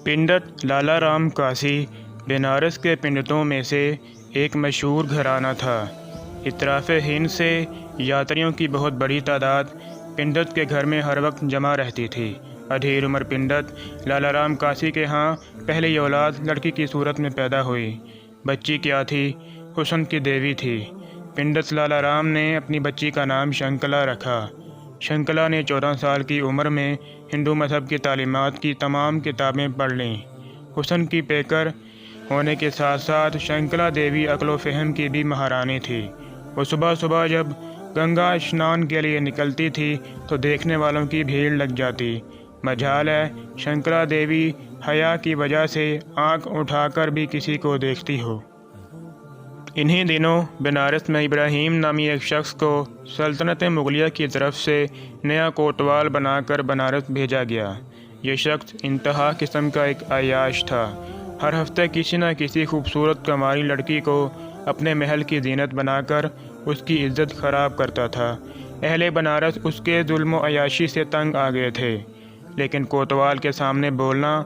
पंडित लाला राम कासी बनारस के पंडितों में से एक मशहूर घराना था। इतराफ़ हिंद से यात्रियों की बहुत बड़ी तादाद पंडित के घर में हर वक्त जमा रहती थी। अधेड़ उम्र पंडित लाला राम कासी के यहाँ पहली औलाद लड़की की सूरत में पैदा हुई। बच्ची क्या थी? हुस्न की देवी थी। पंडित लाला राम ने अपनी बच्ची का नाम शंकला रखा। शंकला ने 14 साल की उम्र में हिंदू मज़हब की तालीमात की तमाम किताबें पढ़ लीं। हुस्न की पेकर होने के साथ साथ शंकला देवी अक्ल व फ़हम की भी महारानी थी। वो सुबह सुबह जब गंगा स्नान के लिए निकलती थी तो देखने वालों की भीड़ लग जाती। मजाल है शंकला देवी हया की वजह से आंख उठाकर भी किसी को देखती हो। इन्हीं दिनों बनारस में इब्राहिम नामी एक शख्स को सल्तनत मुगलिया की तरफ से नया कोतवाल बनाकर बनारस भेजा गया। ये शख्स इंतहा किस्म का एक अय्याश था। हर हफ्ते किसी न किसी खूबसूरत कमारी लड़की को अपने महल की जीनत बनाकर उसकी इज्जत ख़राब करता था। अहले बनारस उसके जुल्म व अय्याशी से तंग आ गए थे, लेकिन कोतवाल के सामने बोलना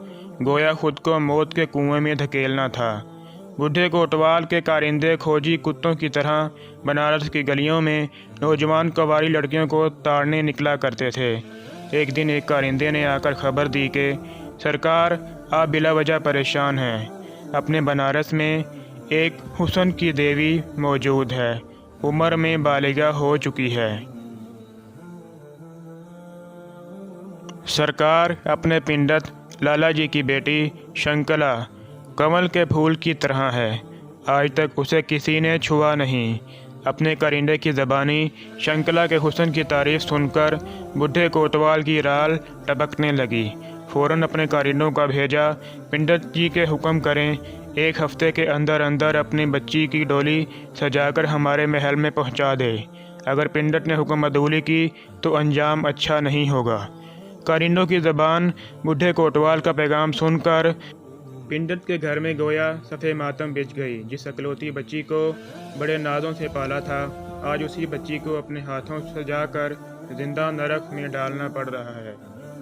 गोया खुद को मौत के कुएं में धकेलना था। बूढ़े कोतवाल के कारिंदे खोजी कुत्तों की तरह बनारस की गलियों में नौजवान कवारी लड़कियों को ताड़ने निकला करते थे। एक दिन एक कारिंदे ने आकर खबर दी कि सरकार आप बिला वजह परेशान हैं। अपने बनारस में एक हुस्न की देवी मौजूद है, उम्र में बालिगा हो चुकी है। सरकार अपने पंडित लाला जी की बेटी शंकला कमल के फूल की तरह है, आज तक उसे किसी ने छुआ नहीं। अपने कारिंदे की ज़बानी शंकला के हुस्न की तारीफ़ सुनकर बूढ़े कोतवाल की राल टपकने लगी। फ़ौरन अपने कारिंदों का भेजा, पंडित जी के हुक्म करें, 1 हफ्ते के अंदर अंदर अपनी बच्ची की डोली सजाकर हमारे महल में पहुंचा दे। अगर पंडित ने हुक्म अदूली की तो अंजाम अच्छा नहीं होगा। कारिंदों की ज़बान बूढ़े कोतवाल का पैगाम सुनकर पंडित के घर में गोया सफ़े मातम बिछ गई। जिस अकलौती बच्ची को बड़े नाज़ों से पाला था, आज उसी बच्ची को अपने हाथों सजाकर जिंदा नरक में डालना पड़ रहा है।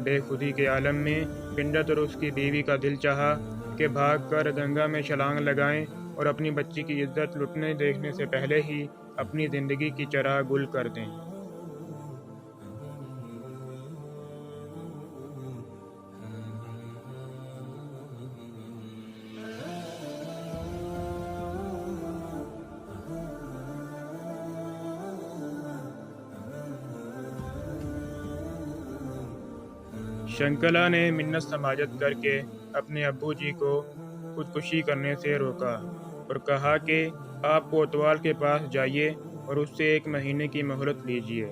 बेखुदी के आलम में पंडित और उसकी बीवी का दिल चाहा कि भागकर गंगा में छलांग लगाएं और अपनी बच्ची की इज्जत लुटने देखने से पहले ही अपनी ज़िंदगी की चराह गुल कर दें। शंकला ने मिन्नत समाजत करके अपने अब्बू जी को खुदकुशी करने से रोका और कहा कि आप कोतवाल के पास जाइए और उससे 1 महीने की मोहलत लीजिए।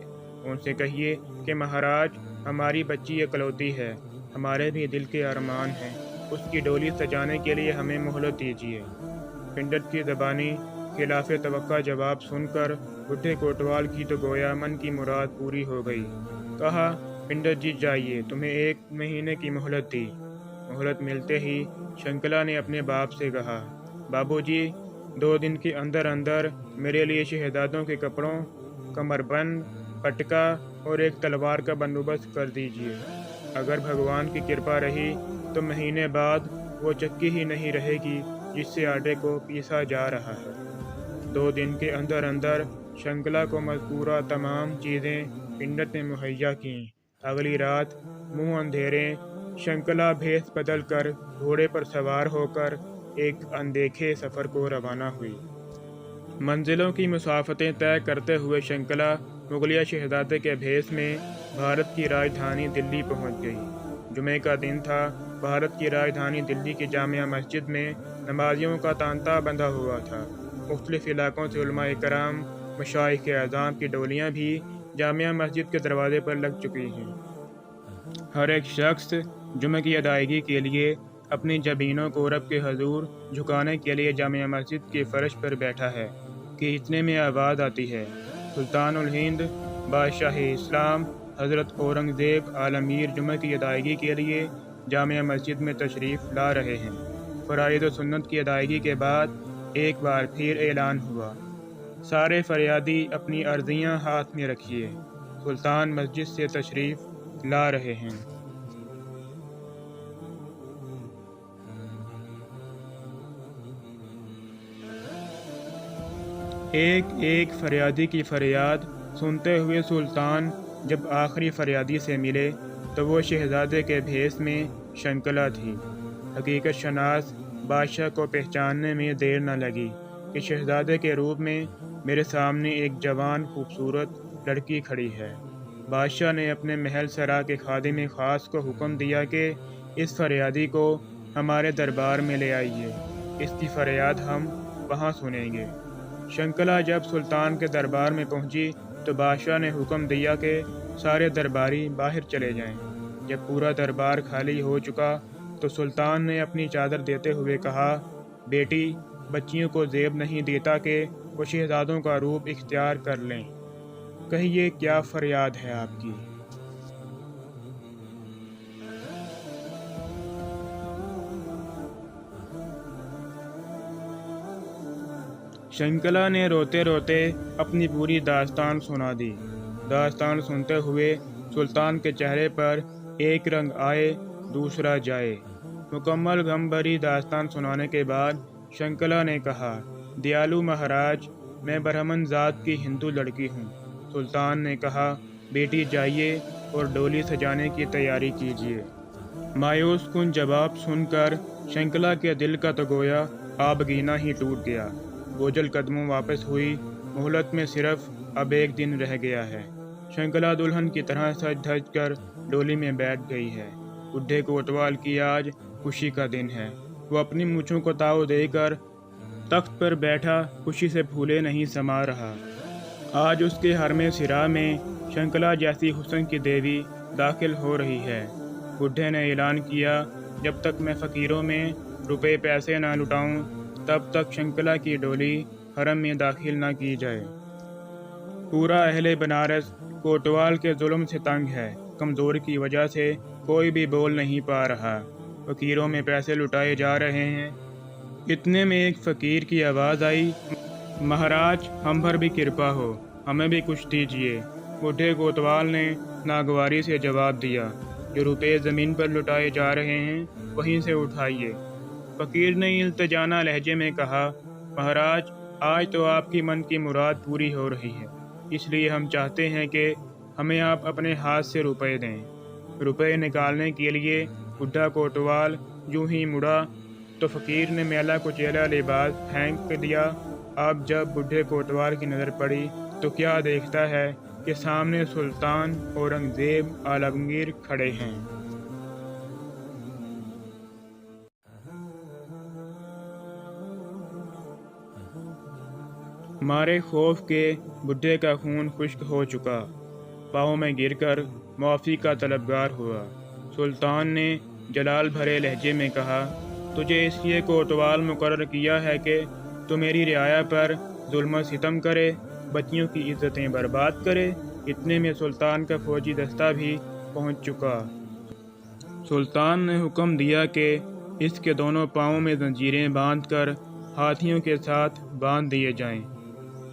उनसे कहिए कि महाराज, हमारी बच्ची इकलौती है, हमारे भी दिल के अरमान हैं, उसकी डोली सजाने के लिए हमें मोहलत दीजिए। पंडित की ज़बानी खिलाफ तवक्का जवाब सुनकर बूढ़े कोतवाल की तो गोया मन की मुराद पूरी हो गई। कहा, पंडित जी जाइए, तुम्हें 1 महीने की मोहलत दी। मोहलत मिलते ही शंकला ने अपने बाप से कहा, बाबूजी, 2 दिन के अंदर अंदर मेरे लिए शहजादों के कपड़ों, कमरबंद, पटका और एक तलवार का बंदोबस्त कर दीजिए। अगर भगवान की कृपा रही तो महीने बाद वो चक्की ही नहीं रहेगी जिससे आटे को पीसा जा रहा है। 2 दिन के अंदर अंदर शंकला को मज़कूरा तमाम चीज़ें पंडित ने मुहैया कीं। अगली रात मुँह अंधेरे शंकला भेष बदल कर घोड़े पर सवार होकर एक अनदेखे सफ़र को रवाना हुई। मंजिलों की मुसाफतें तय करते हुए शंकला मुगलिया शहजादे के भेष में भारत की राजधानी दिल्ली पहुंच गई। जुमे का दिन था। भारत की राजधानी दिल्ली की जामिया मस्जिद में नमाजियों का तांता बंधा हुआ था। मुख्तलिफ इलाकों से उलमा कराम, मशाइख आज़ाम की डोलियाँ भी जामिया मस्जिद के दरवाजे पर लग चुकी हैं। हर एक शख्स जुमे की अदायगी के लिए अपनी जबीनों को रब के हजूर झुकाने के लिए जामिया मस्जिद के फर्श पर बैठा है कि इतने में आवाज़ आती है, सुल्तानुल हिंद बादशाह इस्लाम हज़रत औरंगज़ेब आलमीर जुमे की अदायगी के लिए जामिया मस्जिद में तशरीफ़ ला रहे हैं। फ़राइज़ व सुन्नत की अदायगी के बाद एक बार फिर ऐलान हुआ, सारे फरियादी अपनी अर्जियां हाथ में रखिए, सुल्तान मस्जिद से तशरीफ़ ला रहे हैं। ایک ایک فریادی کی فریاد سنتے ہوئے سلطان جب آخری فریادی سے ملے تو وہ شہزادے کے بھیس میں شنکلا تھی۔ حقیقت شناس بادشاہ کو پہچاننے میں دیر نہ لگی کہ شہزادے کے روپ میں میرے سامنے ایک جوان خوبصورت لڑکی کھڑی ہے۔ بادشاہ نے اپنے محل سرا کے خادم خاص کو حکم دیا کہ اس فریادی کو ہمارے دربار میں لے آئیے، اس کی فریاد ہم وہاں سنیں گے۔ شنکلا جب سلطان کے دربار میں پہنچی تو بادشاہ نے حکم دیا کہ سارے درباری باہر چلے جائیں۔ جب پورا دربار خالی ہو چکا تو سلطان نے اپنی چادر دیتے ہوئے کہا، بیٹی، بچیوں کو زیب نہیں دیتا کہ وہ شہزادوں کا روپ اختیار کر لیں۔ کہیے کیا فریاد ہے آپ کی؟ شنکلا نے روتے روتے اپنی پوری داستان سنا دی۔ داستان سنتے ہوئے سلطان کے چہرے پر ایک رنگ آئے دوسرا جائے۔ مکمل غم بھری داستان سنانے کے بعد شنکلا نے کہا، دیالو مہاراج، میں برہمن ذات کی ہندو لڑکی ہوں۔ سلطان نے کہا، بیٹی جائیے اور ڈولی سجانے کی تیاری کیجیے۔ مایوس کن جواب سن کر شنکلا کے دل کا تو گویا آبگینہ ہی ٹوٹ گیا۔ بوجھل قدموں واپس ہوئی۔ مہلت میں صرف اب ایک دن رہ گیا ہے۔ شنکلا دلہن کی طرح سج دھج کر ڈولی میں بیٹھ گئی ہے۔ بڈھے کوتوال کی آج خوشی کا دن ہے۔ وہ اپنی مونچھوں کو تاؤ دے کر تخت پر بیٹھا خوشی سے پھولے نہیں سما رہا۔ آج اس کے حرم سرا میں شنکلا جیسی حسن کی دیوی داخل ہو رہی ہے۔ بڈھے نے اعلان کیا، جب تک میں فقیروں میں روپے پیسے نہ لٹاؤں تب تک شنکلا کی ڈولی حرم میں داخل نہ کی جائے۔ پورا اہل بنارس کوتوال کے ظلم سے تنگ ہے۔ کمزوری کی وجہ سے کوئی بھی بول نہیں پا رہا۔ فقیروں میں پیسے لٹائے جا رہے ہیں۔ اتنے میں ایک فقیر کی آواز آئی، مہاراج، ہم پر بھی کرپا ہو، ہمیں بھی کچھ دیجیے۔ بڈھے کوتوال نے ناگواری سے جواب دیا، جو روپے زمین پر لٹائے جا رہے ہیں وہیں سے اٹھائیے۔ فقیر نے التجانہ لہجے میں کہا، مہاراج، آج تو آپ کی من کی مراد پوری ہو رہی ہے، اس لیے ہم چاہتے ہیں کہ ہمیں آپ اپنے ہاتھ سے روپے دیں۔ روپے نکالنے کے لیے بڈھا کوتوال یوں ہی مڑا تو فقیر نے میلا کچیلا لباس پھینک دیا۔ اب جب بڈھے کوتوال کی نظر پڑی تو کیا دیکھتا ہے کہ سامنے سلطان اورنگزیب عالمگیر کھڑے ہیں۔ مارے خوف کے بڈھے کا خون خشک ہو چکا، پاؤں میں گر کر معافی کا طلبگار ہوا۔ سلطان نے جلال بھرے لہجے میں کہا، تجھے اس لیے کوتوال مقرر کیا ہے کہ تو میری رعایا پر ظلم و ستم کرے، بچیوں کی عزتیں برباد کرے۔ اتنے میں سلطان کا فوجی دستہ بھی پہنچ چکا۔ سلطان نے حکم دیا کہ اس کے دونوں پاؤں میں زنجیریں باندھ کر ہاتھیوں کے ساتھ باندھ دیے جائیں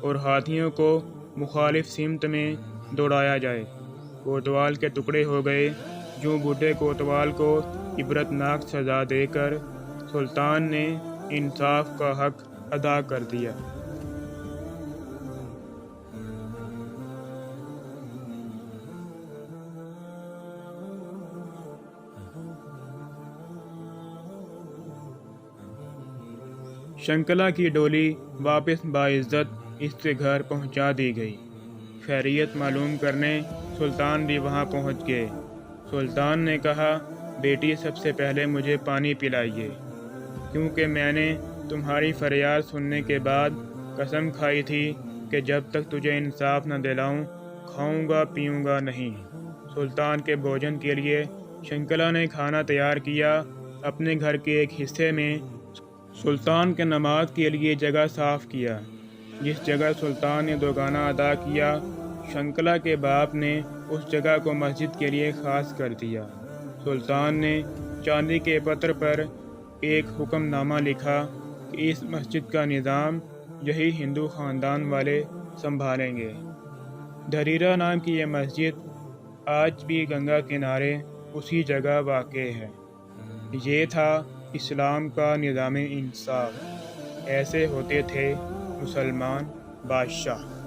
اور ہاتھیوں کو مخالف سمت میں دوڑایا جائے۔ کوتوال کے ٹکڑے ہو گئے۔ یوں بوڑھے کوتوال کو عبرت ناک سزا دے کر سلطان نے انصاف کا حق ادا کر دیا۔ شنکلا کی ڈولی واپس باعزت اس کے گھر پہنچا دی گئی۔ خیریت معلوم کرنے سلطان بھی وہاں پہنچ گئے۔ سلطان نے کہا، بیٹی، سب سے پہلے مجھے پانی پلائیے، کیونکہ میں نے تمہاری فریاد سننے کے بعد قسم کھائی تھی کہ جب تک تجھے انصاف نہ دلاؤں کھاؤں گا پیوں گا نہیں۔ سلطان کے بھوجن کے لیے شنکلا نے کھانا تیار کیا۔ اپنے گھر کے ایک حصے میں سلطان کے نماز کے لیے جگہ صاف کیا۔ جس جگہ سلطان نے دوگانہ ادا کیا، شنکلا کے باپ نے اس جگہ کو مسجد کے لیے خاص کر دیا۔ سلطان نے چاندی کے پتھر پر ایک حکم نامہ لکھا کہ اس مسجد کا نظام یہی ہندو خاندان والے سنبھالیں گے۔ دھریرا نام کی یہ مسجد آج بھی گنگا کنارے اسی جگہ واقع ہے۔ یہ تھا اسلام کا نظام انصاف۔ ایسے ہوتے تھے مسلمان بادشاہ